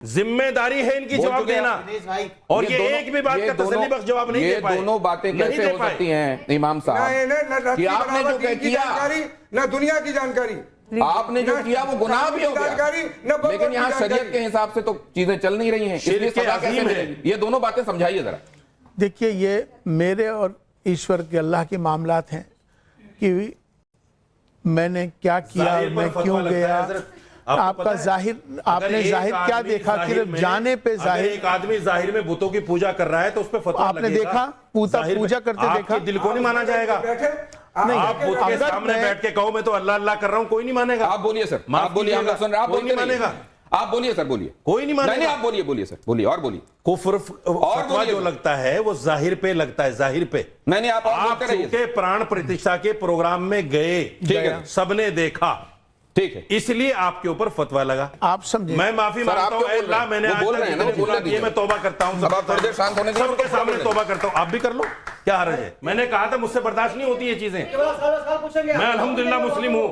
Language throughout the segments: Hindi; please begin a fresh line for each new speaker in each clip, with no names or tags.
जिम्मेदारी है इनकी जवाब देना। और ये एक भी बात का तसल्ली बख्श जवाब नहीं दे पाए।
दोनों बातें कैसे हो सकती हैं इमाम साहब कि आपने जो किया
ना दुनिया की जानकारी,
आपने जो किया वो गुनाह भी हो गया, लेकिन यहाँ शरीयत के हिसाब से तो चीजें चल नहीं रही हैं, इसलिए सजा कैसे मिलेगी? ये दोनों बातें समझाइए जरा।
देखिए, ये मेरे और ईश्वर के अल्लाह के मामलात हैं कि मैंने क्या किया, मैं क्यों गया। आपका जाहिर, आपने जाहिर क्या देखा कि जाने पे जाहिर,
एक आदमी जाहिर में बुतों की पूजा कर रहा है तो उस पर फतवा
आपने देखा, पूजा करते देखा,
दिल को नहीं माना जाएगा।
नहीं,
आप बुत के सामने बैठ के कहो मैं तो अल्लाह अल्लाह कर रहा हूं, कोई नहीं मानेगा।
आप बोलिए सर, आप बोलिए, हम लोग सुन रहे हैं, आप
कोई नहीं मानेगा।
आप बोलिए सर, बोलिए,
कोई नहीं मानेगा।
नहीं, आप बोलिए, बोलिए सर, बोलिए और बोलिए।
कुफ्र फतवा जो लगता है वो जाहिर पे लगता है, जाहिर पे।
नहीं,
आप चूंकि प्राण प्रतिष्ठा के प्रोग्राम में गए, ठीक है, सबने देखा, ठीक है, इसलिए आपके ऊपर फतवा लगा।
आप समझे,
मैं माफी मांगता हूं अल्लाह, मैंने आज तक मैं तौबा करता हूं, सबके सामने तौबा करता हूं, आप भी कर लो, क्या हर्ज है? मैंने कहा था मुझसे बर्दाश्त नहीं होती ये चीजें। मैं अल्हम्दुलिल्लाह मुस्लिम हूं,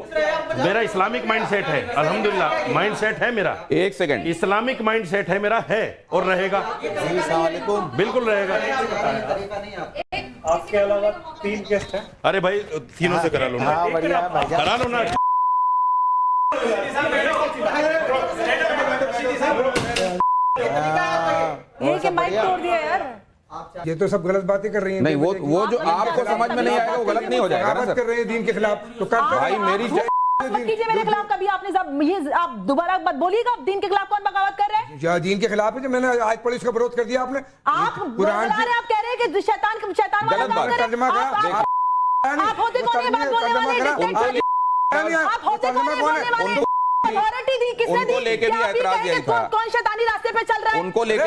मेरा इस्लामिक माइंडसेट है, अल्हम्दुलिल्लाह माइंडसेट है मेरा।
एक सेकंड,
इस्लामिक माइंडसेट है मेरा, है और रहेगा, बिल्कुल रहेगा।
आपके अलावा 3 गेस्ट हैं।
अरे भाई तीनों से करा लो ना, करा लो ना।
ये के माइक तोड़ दिया यार।
ये तो सब गलत बातें कर रही हैं।
नहीं, वो जो आपको समझ में नहीं आएगा वो गलत नहीं हो जाएगा ना सर।
कर रहे हैं दीन के खिलाफ तो
भाई मेरी
मत कीजिए मेरे खिलाफ कभी। आपने सब ये आप दोबारा मत बोलिएगा। दीन के खिलाफ कौन बगावत कर रहे हैं?
या दीन के खिलाफ है जो मैंने आज पुलिस का विरोध कर दिया आपने।
आप कुरान आप कह रहे हैं कि शैतान वाला काम कर रहे हैं। आप होते कौन ये बात बोलने वाले? आप होते कौन ये बोलने वाले? अथॉरिटी दी किसने दी?
उनको लेके भी ऐतराज यही था।
कौन शैतानी रास्ते पे चल रहा है?
उनको लेके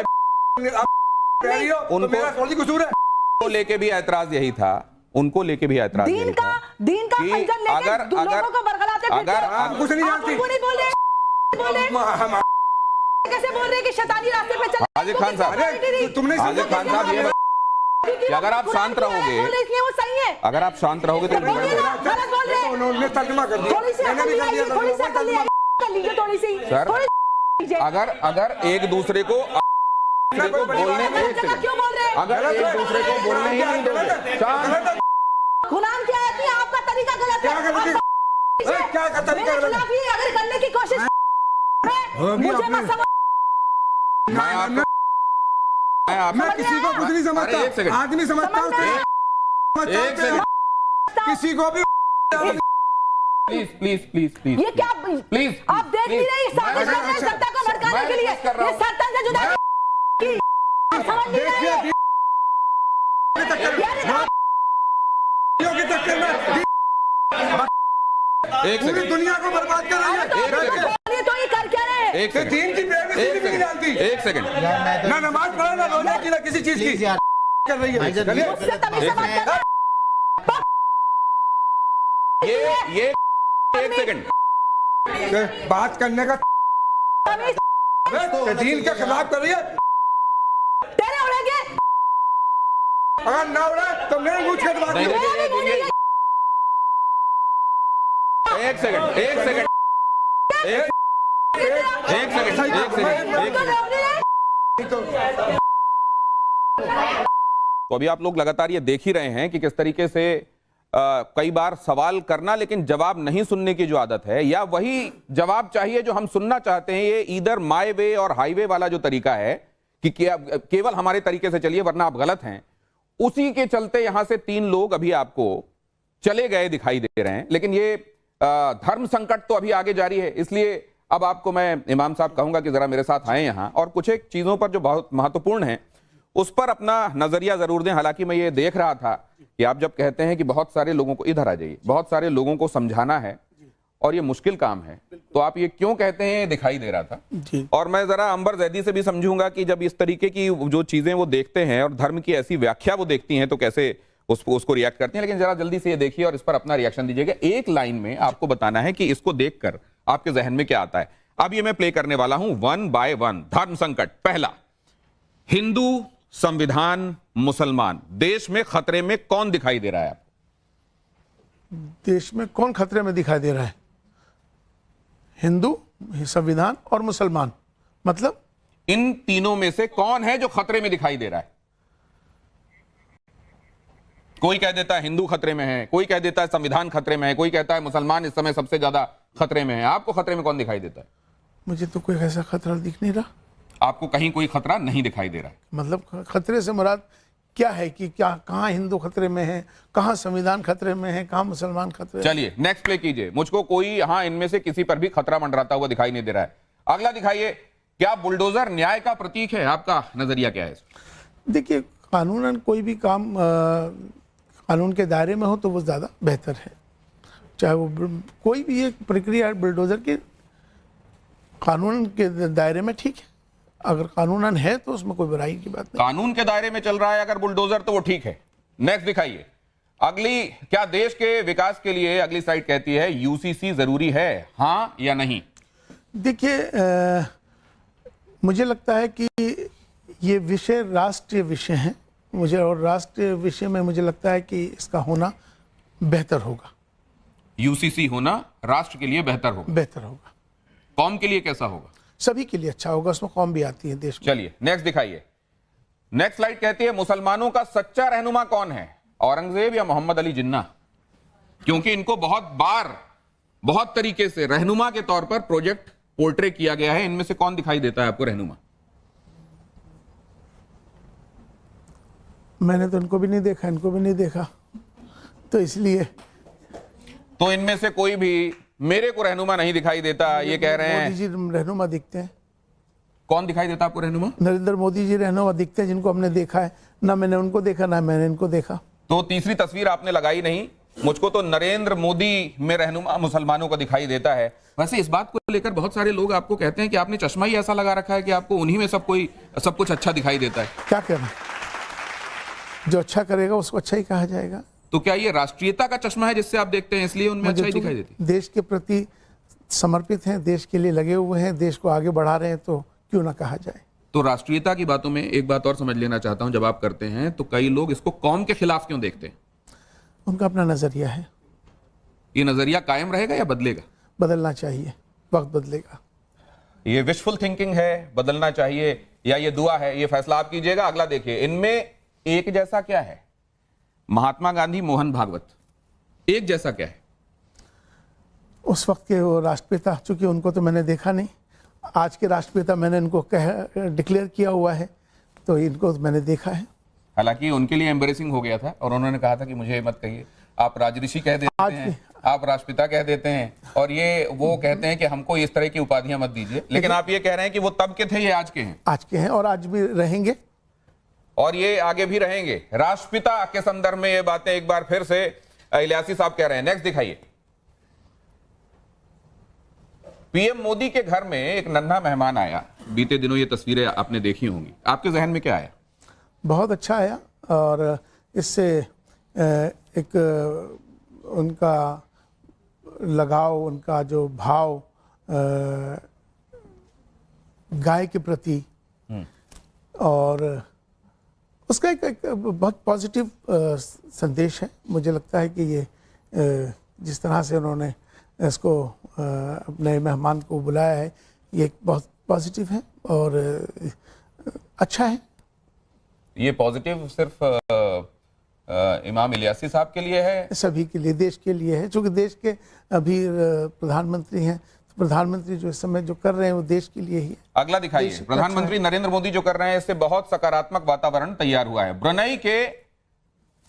उनको लेके भी ऐतराज यही था, उनको लेके भी ऐतराज यही था।
दीन का खंजर लेके लोगों को बरगलाते फिरते हैं।
आप कुछ नहीं जानती।
आप नहीं बोल रहे, कैसे बोल रहे हैं कि शैतानी रास्ते पे चल?
हाजिर खान साहब,
तुमने
हाजिर खान साहब, ये कि अगर आप शांत रहोगे,
इसलिए वो सही है।
अगर आप शांत रहोगे तो
गलत बोल रहे हैं।
उन्होंने तर्जुमा कर दिया।
थोड़ी सी अकल ले आइए, थोड़ी सी अकल ले आइए, कर लीजिए थोड़ी सी।
सर, अगर एक दूसरे को बोलने, एक सेकंड,
क्यों बोल रहे हैं?
अगर एक दूसरे को बोलने ही नहीं दोगे, शांत।
गुलाम क्या है? आपका तरीका गलत है।
क्या का तरीका गलत है?
अगर करने की कोशिश मुझे मत समझ।
मैं किसी को कुछ नहीं समझता, आदमी समझता हूँ। किसी को भी
प्लीज
ये क्या
प्लीज
आप देख नहीं रहे? साजिश कर रहे हैं सत्ता को भड़काने के लिए। ये सत्ता से जुदा की समझ नहीं रहे।
पूरी दुनिया को बर्बाद कर रही है।
तो ये कर क्या रहे हैं?
एक सेकंड,
दीन की बेइज्जती भी नहीं जानती।
एक सेकंड,
ना नमाज पढ़ा, ना रोजा की, ना किसी चीज की कर रही है।
मुझसे तमीज से बात कर।
ये एक सेकंड,
बात करने का दीन के खिलाफ कर रही है।
तेरे उड़ेंगे,
अगर ना उड़ा तो मेरे मुझ के बात
नहीं, एक सेकंड, एक सेकंड, एक सेकंड। तो अभी आप लोग लगातार ये देख ही रहे हैं कि किस तरीके से कई बार सवाल करना लेकिन जवाब नहीं सुनने की जो आदत है, या वही जवाब चाहिए जो हम सुनना चाहते हैं, ये इधर माय वे और हाईवे वाला जो तरीका है कि केवल हमारे तरीके से चलिए वरना आप गलत हैं, उसी के चलते यहां से 3 लोग अभी आपको चले गए दिखाई दे रहे हैं। लेकिन ये धर्म संकट तो अभी आगे जारी है, इसलिए अब आपको मैं इमाम साहब कहूंगा कि जरा मेरे साथ आए यहां और कुछ एक चीजों पर जो बहुत महत्वपूर्ण है उस पर अपना नजरिया जरूर दें। हालांकि मैं ये देख रहा था कि आप जब कहते हैं कि बहुत सारे लोगों को, इधर आ जाइए, बहुत सारे लोगों को समझाना है और ये मुश्किल काम है, तो आप ये क्यों कहते हैं दिखाई दे रहा था जी। और मैं जरा अंबर जैदी से भी समझूंगा कि जब इस तरीके की जो चीजें वो देखते हैं और धर्म की ऐसी व्याख्या वो देखती हैं तो कैसे उसको रिएक्ट करती हैं। लेकिन जरा जल्दी से ये देखिए और इस पर अपना रिएक्शन दीजिएगा। एक लाइन में आपको बताना है कि इसको देखकर आपके जहन में क्या आता है। अब ये मैं प्ले करने वाला हूं 1 बाय 1। धर्म संकट, पहला, हिंदू, संविधान, मुसलमान, देश में खतरे में कौन दिखाई दे रहा है?
देश में कौन खतरे में दिखाई दे रहा है? हिंदू, संविधान और मुसलमान। मतलब
इन तीनों में से कौन है जो खतरे में दिखाई दे रहा है? कोई कह देता है हिंदू खतरे में है, कोई कह देता है संविधान खतरे में है, कोई कहता है मुसलमान इस समय सबसे ज्यादा खतरे में है। आपको खतरे में कौन दिखाई देता है?
मुझे तो कोई ऐसा खतरा दिख नहीं रहा।
आपको कहीं कोई खतरा नहीं दिखाई दे रहा है?
मतलब खतरे से मुराद क्या है कि क्या कहाँ हिंदू खतरे में है, कहाँ संविधान खतरे में है, कहाँ मुसलमान खतरे में?
चलिए नेक्स्ट प्ले कीजिए। मुझको कोई हाँ इनमें से किसी पर भी खतरा मंडराता हुआ दिखाई नहीं दे रहा है। अगला दिखाइए। क्या बुलडोजर न्याय का प्रतीक है? आपका नजरिया क्या है?
देखिए, कानूनन कोई भी काम कानून के दायरे में हो तो वो ज़्यादा बेहतर है। चाहे वो कोई भी एक प्रक्रिया बुलडोजर के कानून के दायरे में ठीक है, अगर कानूनन है तो उसमें कोई बुराई की बात नहीं।
कानून के दायरे में चल रहा है अगर बुलडोजर तो वो ठीक है। नेक्स्ट दिखाइए। अगली, क्या देश के विकास के लिए अगली स्लाइड कहती है यूसीसी जरूरी है, हाँ या नहीं?
देखिए, मुझे लगता है कि ये विषय राष्ट्रीय विषय है मुझे, और राष्ट्रीय विषय में मुझे लगता है कि इसका होना बेहतर होगा।
यूसीसी होना राष्ट्र के लिए बेहतर होगा?
बेहतर होगा।
कौम के लिए कैसा होगा?
सभी के लिए अच्छा होगा, उसमें कौम भी आती है देश में।
चलिए नेक्स्ट दिखाइए। नेक्स्ट स्लाइड कहती है मुसलमानों का सच्चा रहनुमा कौन है, औरंगजेब या मोहम्मद अली जिन्ना? क्योंकि इनको बहुत बार बहुत तरीके से रहनुमा के तौर पर प्रोजेक्ट पोर्ट्रे किया गया है। इनमें से कौन दिखाई देता है आपको रहनुमा?
मैंने तो इनको भी नहीं देखा, इनको भी नहीं देखा, तो इसलिए
तो इनमें से कोई भी मेरे को रहनुमा नहीं दिखाई देता, ये कह रहे हैं।
मोदी जी रहनुमा दिखते हैं।
कौन दिखाई देता आपको रहनुमा?
नरेंद्र मोदी जी रहनुमा दिखते हैं, जिनको हमने देखा है। ना मैंने उनको देखा, ना मैंने इनको देखा।
तो तीसरी तस्वीर आपने लगाई नहीं। मुझको तो नरेंद्र मोदी में रहनुमा मुसलमानों को दिखाई देता है। वैसे इस बात को लेकर बहुत सारे लोग आपको कहते हैं कि आपने चश्मा ही ऐसा लगा रखा है कि आपको उन्हीं में सब कुछ अच्छा दिखाई देता है।
क्या कहना, जो अच्छा करेगा उसको अच्छा ही कहा जाएगा।
तो क्या ये राष्ट्रीयता का चश्मा है जिससे आप देखते हैं, इसलिए उनमें अच्छा ही दिखाई देती है?
देश के प्रति समर्पित हैं, देश के लिए लगे हुए हैं, देश को आगे बढ़ा रहे हैं, तो क्यों ना कहा जाए।
तो राष्ट्रीयता की बातों में एक बात और समझ लेना चाहता हूं, जब आप करते हैं तो कई लोग इसको कौम के खिलाफ क्यों देखते हैं?
उनका अपना नजरिया है।
ये नजरिया कायम रहेगा या बदलेगा?
बदलना चाहिए, वक्त बदलेगा।
ये विशफुल थिंकिंग है, बदलना चाहिए, या ये दुआ है? ये फैसला आप कीजिएगा। अगला देखिए। इनमें एक जैसा क्या है? महात्मा गांधी, मोहन भागवत, एक जैसा क्या है?
उस वक्त के वो राष्ट्रपिता, चूंकि उनको तो मैंने देखा नहीं, आज के राष्ट्रपिता मैंने इनको डिक्लेयर किया हुआ है, तो इनको मैंने देखा है।
हालांकि उनके लिए एम्बेरेसिंग हो गया था और उन्होंने कहा था कि मुझे मत कहिए, आप राजऋषि कह देते हैं, आप राष्ट्रपिता कह देते हैं, और ये वो कहते हैं कि हमको इस तरह की उपाधियां मत दीजिए। लेकिन आप ये कह रहे हैं कि वो तब के थे, ये आज के हैं?
आज के हैं और आज भी रहेंगे,
और ये आगे भी रहेंगे। राष्ट्रपिता के संदर्भ में ये बातें एक बार फिर से इलियासी साहब कह रहे हैं। नेक्स्ट दिखाइए। पीएम मोदी के घर में एक नन्हा मेहमान आया, बीते दिनों ये तस्वीरें आपने देखी होंगी, आपके जहन में क्या आया?
बहुत अच्छा आया, और इससे एक उनका लगाव, उनका जो भाव गाय के प्रति, और उसका एक बहुत पॉजिटिव संदेश है। मुझे लगता है कि ये जिस तरह से उन्होंने इसको अपने मेहमान को बुलाया है, ये बहुत पॉजिटिव है और अच्छा है।
ये पॉजिटिव सिर्फ इमाम इलियासी साहब के लिए है?
सभी के लिए, देश के लिए है, क्योंकि देश के अभी प्रधानमंत्री हैं, तो प्रधानमंत्री जो इस समय जो कर रहे हैं वो देश के लिए ही है।
अगला दिखाइए। प्रधानमंत्री नरेंद्र मोदी जो कर रहे हैं, इससे बहुत सकारात्मक वातावरण तैयार हुआ है। ब्रुनेई के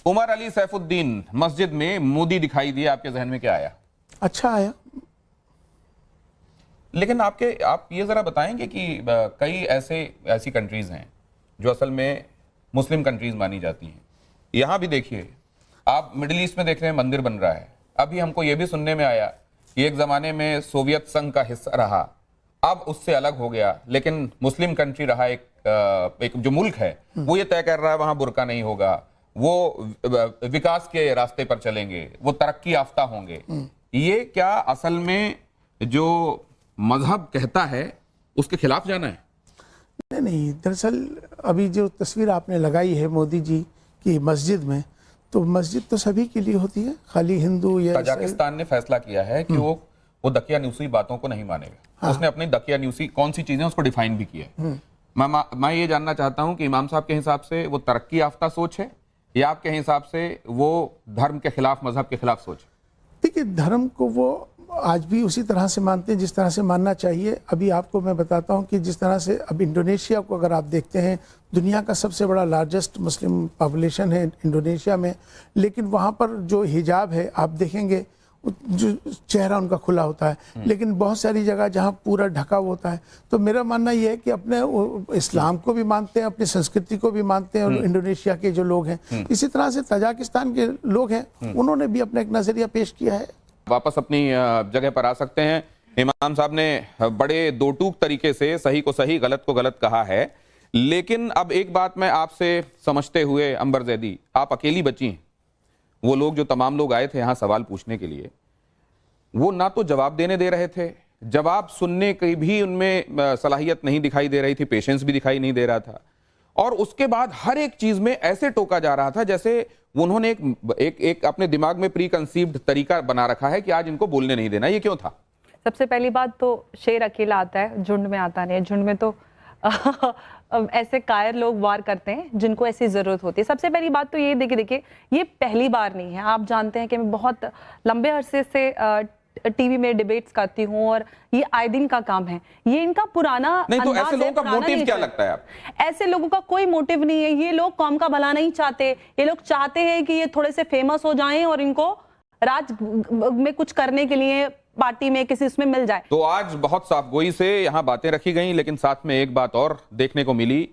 उमर अली सैफुद्दीन मस्जिद में मोदी दिखाई दिए, आपके जहन में क्या आया?
अच्छा आया।
लेकिन आप ये जरा बताएंगे कि कई ऐसी कंट्रीज हैं जो असल में मुस्लिम कंट्रीज मानी जाती हैं। यहां भी देखिए, आप मिडिल ईस्ट में देख रहे हैं मंदिर बन रहा है। अभी हमको यह भी सुनने में आया कि एक जमाने में सोवियत संघ का हिस्सा रहा, अब उससे अलग हो गया, लेकिन मुस्लिम कंट्री रहा। एक जो मुल्क है वो ये तय कर रहा है वहां बुर्का नहीं होगा, वो विकास के रास्ते पर चलेंगे, वो तरक्की याफ्ता होंगे। ये क्या असल में जो मजहब कहता है उसके खिलाफ जाना है?
नहीं, दरअसल अभी जो तस्वीर आपने लगाई है मोदी जी की मस्जिद में, तो मस्जिद तो सभी के लिए होती है, खाली हिंदू या।
तजाकिस्तान ने फैसला किया है कि वो दकियानूसी बातों को नहीं मानेगा। हाँ। उसने अपनी दकियानूसी कौन सी चीजें उसको डिफाइन भी किया है। मैं ये जानना चाहता हूं कि इमाम साहब के हिसाब से वो तरक्की याफ्ता सोच है या आपके हिसाब से वो धर्म के खिलाफ, मजहब के खिलाफ सोच है?
देखिए, धर्म को वो आज भी उसी तरह से मानते हैं जिस तरह से मानना चाहिए। अभी आपको मैं बताता हूं कि जिस तरह से अब इंडोनेशिया को अगर आप देखते हैं, दुनिया का सबसे बड़ा लार्जेस्ट मुस्लिम पॉपुलेशन है इंडोनेशिया में, लेकिन वहाँ पर जो हिजाब है आप देखेंगे जो चेहरा उनका खुला होता है, लेकिन बहुत सारी जगह जहाँ पूरा ढका हुआ होता है। तो मेरा मानना यह है कि अपने इस्लाम को भी मानते हैं, अपनी संस्कृति को भी मानते हैं, और इंडोनेशिया के जो लोग हैं, इसी तरह से तजाकिस्तान के लोग हैं, उन्होंने भी अपना एक नजरिया पेश किया है।
वापस अपनी जगह पर आ सकते हैं। इमाम साहब ने बड़े दो टूक तरीके से सही को सही, गलत को गलत कहा है, लेकिन अब एक बात मैं आपसे समझते हुए, अंबर जैदी, आप अकेली बची हैं। वो लोग, जो तमाम लोग आए थे यहाँ सवाल पूछने के लिए, वो ना तो जवाब देने दे रहे थे, जवाब सुनने की भी उनमें सलाहियत नहीं दिखाई दे रही थी, पेशेंस भी दिखाई नहीं दे रहा था, और उसके बाद हर एक चीज में ऐसे टोका जा रहा था जैसे उन्होंने एक अपने दिमाग में प्री कंसीव्ड तरीका बना रखा है कि आज इनको बोलने नहीं देना। ये क्यों था? सबसे
पहली बात तो शेर अकेला आता है, झुंड में आता नहीं है। झुंड में तो ऐसे कायर लोग वार करते हैं जिनको ऐसी जरूरत होती है। सबसे पहली बात तो ये देखिए, ये पहली बार नहीं है। आप जानते हैं कि मैं बहुत लंबे अरसे से टीवी में डिबेट्स करती हूँ और ये आए दिन का काम है। ये इनका पुराना
नहीं, तो ऐसे लोगों का मोटिव क्या लगता है आप?
ऐसे लोगों का कोई मोटिव नहीं है। ये लोग कौम का भला नहीं चाहते। ये लोग चाहते हैं कि ये थोड़े से फेमस हो जाएं और इनको राज में कुछ करने के लिए पार्टी में किसी उसमें मिल जाए।
तो आज बहुत साफगोई से यहाँ बातें रखी गई, लेकिन साथ में एक बात और देखने को मिली